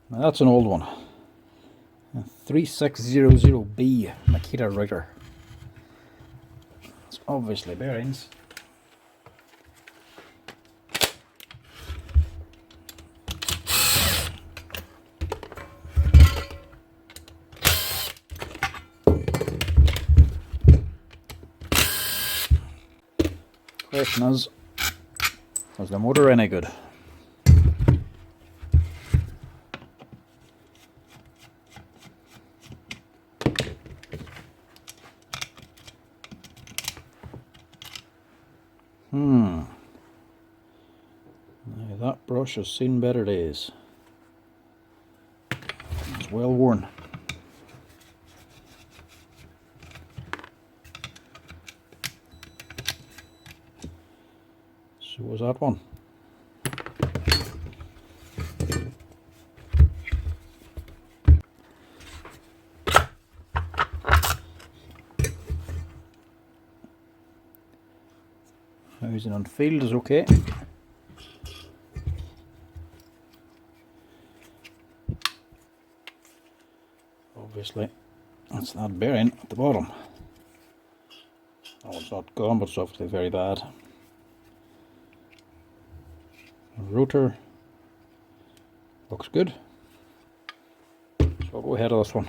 Now that's an old one. A 3600B Makita rotor. It's obviously bearings. Question is the motor any good? Now that brush has seen better days. It's well worn. So was that one. Housing on field is okay. Obviously, that's that bearing at the bottom. Oh, it's not gone, but it's obviously very bad. The rotor looks good, so I'll go ahead of this one.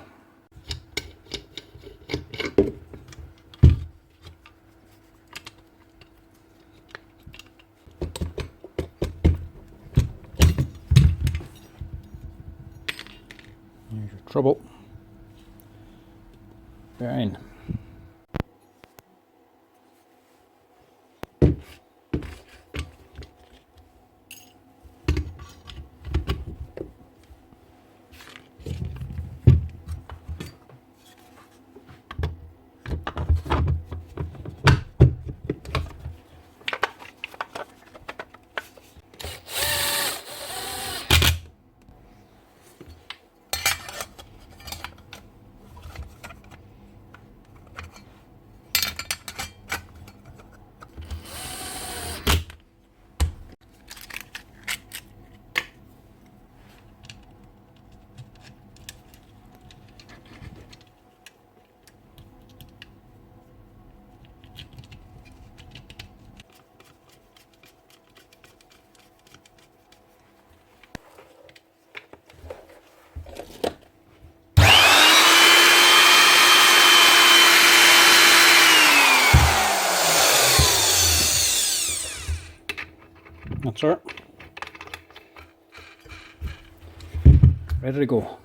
Here's your trouble. Bearing. That's it. Ready to go.